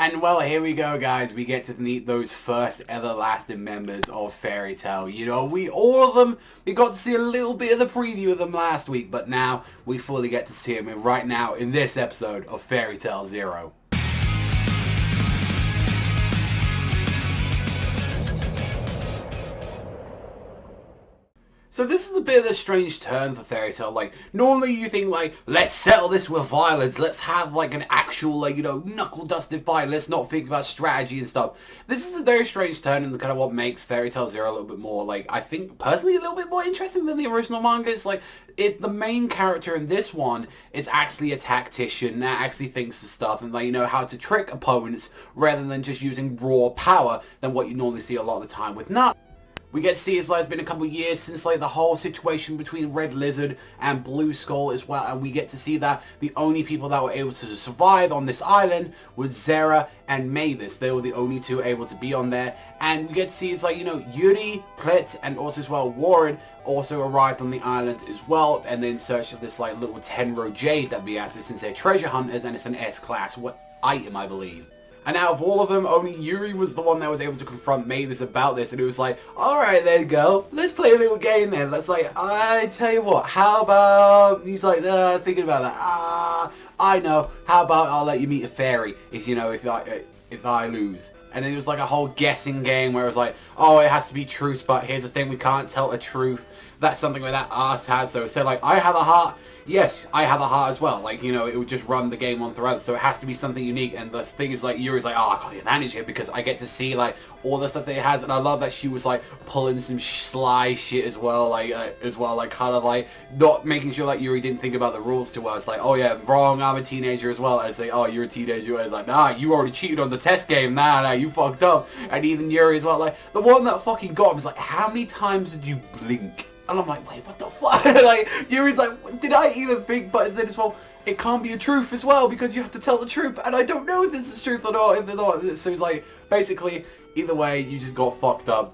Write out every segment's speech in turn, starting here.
And well, here we go, guys. We get to meet those first everlasting members of Fairy Tail. You know, we got to see a little bit of the preview of them last week, but now we fully get to see them right now in this episode of Fairy Tail ZERØ. So this is a bit of a strange turn for Fairy Tail. Like, normally you think, like, let's settle this with violence. Let's have, like, an actual, like, you know, knuckle-dusted fight. Let's not think about strategy and stuff. This is a very strange turn and kind of what makes Fairy Tail ZERØ a little bit more, like, I think, personally, a little bit more interesting than the original manga. It's like, the main character in this one is actually a tactician that actually thinks of stuff and, like, you know, how to trick opponents rather than just using raw power than what you normally see a lot of the time with Naruto. We get to see it's like it's been a couple of years since like the whole situation between Red Lizard and Blue Skull as well, and we get to see that the only people that were able to survive on this island was ZERØ and Mavis. They were the only two able to be on there, and we get to see it's like, you know, Yuri, Plet, and also as well Warren also arrived on the island as well, and then in search of this like little Tenro Jade that we have to, since they're treasure hunters and it's an S-class item, I believe. And out of all of them, only Yuri was the one that was able to confront Mavis about this, and it was like, alright then, girl, let's play a little game then. Let's like, I tell you what, how about, he's like, thinking about that, I know, how about I'll let you meet a fairy, if you know, if I lose. And then it was like a whole guessing game where it was like, oh, it has to be truth, but here's the thing, we can't tell a truth. That's something like that ass has, so like, I have a heart. Yes, I have a heart as well. Like, you know, it would just run the game on throughout, so it has to be something unique. And the thing is, like, Yuri's like, oh, I got the advantage here because I get to see, like, all the stuff that it has. And I love that she was, like, pulling some sly shit as well, like, kind of, like, not making sure, like, Yuri didn't think about the rules too well. It's like, oh, yeah, wrong, I'm a teenager as well. And it's like, oh, you're a teenager. And it's like, nah, you already cheated on the test game. Nah, you fucked up. And even Yuri as well. Like, the one that fucking got him is like, how many times did you blink? And I'm like, wait, what the fuck? Like, Yuri's like, did I even think? But then as well, it can't be a truth as well because you have to tell the truth. And I don't know if this is truth or not. If they're not. So it's like, basically, either way, you just got fucked up.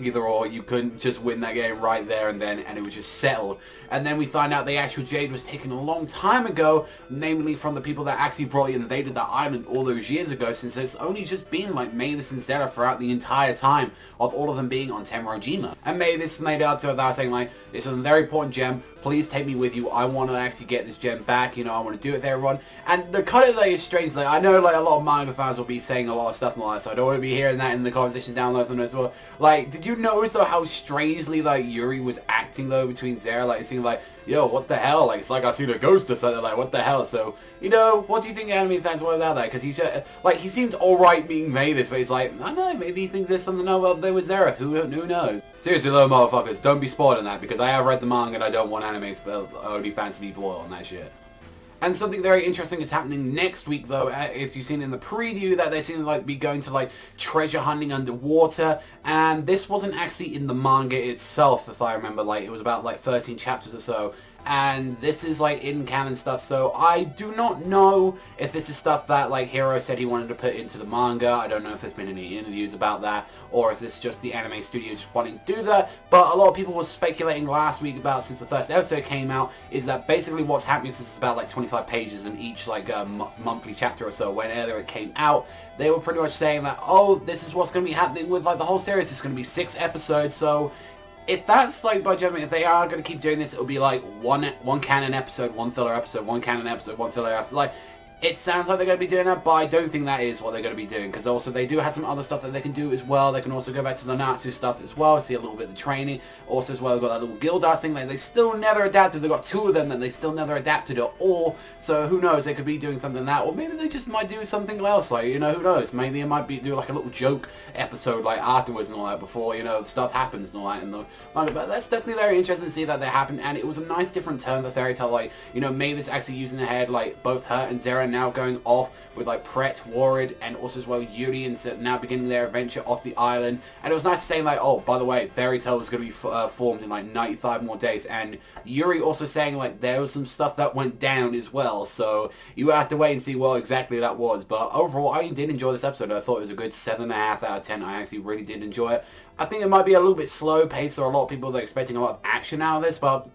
Either or, you couldn't just win that game right there and then, and it was just settled. And then we find out the actual Jade was taken a long time ago, namely from the people that actually probably invaded that island all those years ago, since it's only just been like Mavis and ZERØ throughout the entire time of all of them being on Tenrojima. And Mavis made out to her that saying like, this is a very important gem, please take me with you, I want to actually get this gem back, you know, I want to do it there, everyone. And the cut of that is strange, like, I know like a lot of manga fans will be saying a lot of stuff and all that, so I don't want to be hearing that in the conversation down below them as well. Like, did you notice though how strangely like Yuri was acting though between ZERØ, like it seemed like, yo, what the hell, like, it's like I seen a ghost or something, like, what the hell? So, you know, what do you think anime fans want about that? Because he's just, like, he seems alright being Mavis, but he's like, I don't know, maybe he thinks there's something about there with ZERØ, who knows? Seriously, little motherfuckers, don't be spoiled on that, because I have read the manga and I don't want anime only fans to be spoiled on that shit. And something very interesting is happening next week, though, as you've seen in the preview, that they seem to like be going to like treasure hunting underwater, and this wasn't actually in the manga itself, if I remember, like it was about like 13 chapters or so, and this is like in canon stuff, so I do not know if this is stuff that like Hiro said he wanted to put into the manga. I don't know if there's been any interviews about that, or is this just the anime studio just wanting to do that. But a lot of people were speculating last week about, since the first episode came out, is that basically what's happening, since it's about like 25 pages in each like monthly chapter or so, whenever it came out, they were pretty much saying that, oh, this is what's going to be happening with like the whole series. It's going to be 6 episodes, so if that's like by judgment, if they are going to keep doing this, it'll be like one canon episode, one filler episode, one canon episode, one filler episode. Like, it sounds like they're going to be doing that, but I don't think that is what they're going to be doing, because also they do have some other stuff that they can do as well. They can also go back to the Natsu stuff as well, see a little bit of the training. Also as well, they've got that little Gildas thing that they still never adapted. They've got 2 of them that they still never adapted at all, so who knows, they could be doing something like that, or maybe they just might do something else, like, you know, who knows, maybe it might be do like a little joke episode like afterwards and all that, before, you know, stuff happens and all that in the manga. But that's definitely very interesting to see that happen, and it was a nice different turn for Fairy Tail, like, you know, Mavis actually using her head, like both her and ZERØ now going off with like Pret, Warrid, and also as well Yuri, and now beginning their adventure off the island. And it was nice to say like, oh, by the way, Fairy Tail was going to be formed in like 95 more days, and Yuri also saying like there was some stuff that went down as well, so you have to wait and see what exactly that was. But overall, I did enjoy this episode. I thought it was a good 7.5 out of 10. I actually really did enjoy it. I think it might be a little bit slow paced, or a lot of people that are expecting a lot of action out of this, but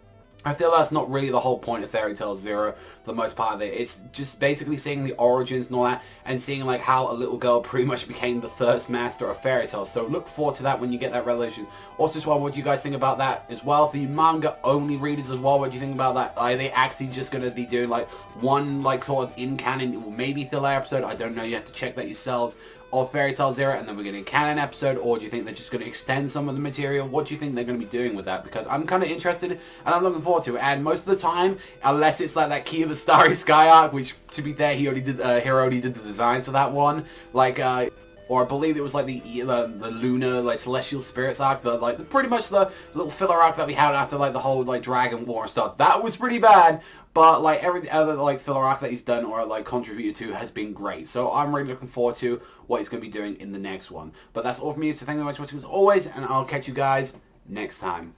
I feel that's not really the whole point of Fairy Tail Zero for the most part of it. It's just basically seeing the origins and all that, and seeing like how a little girl pretty much became the first master of fairy tales. So look forward to that when you get that revelation. Also as well, what do you guys think about that as well? For you manga only readers as well, what do you think about that? Are they actually just going to be doing like one like sort of in canon, maybe filler episode? I don't know, you have to check that yourselves. Of Fairy Tail Zero, and then we're getting a canon episode, or do you think they're just going to extend some of the material? What do you think they're going to be doing with that? Because I'm kind of interested, and I'm looking forward to it. And most of the time, unless it's like that Key of the Starry Sky arc, which, to be fair, he already did the designs for that one, like, or I believe it was like the lunar, like, celestial spirits arc, pretty much the little filler arc that we had after like the whole like Dragon War and stuff. That was pretty bad. But like every other like filler arc that he's done or like contributed to has been great. So I'm really looking forward to what he's going to be doing in the next one. But that's all from me. So thank you very much for watching as always, and I'll catch you guys next time.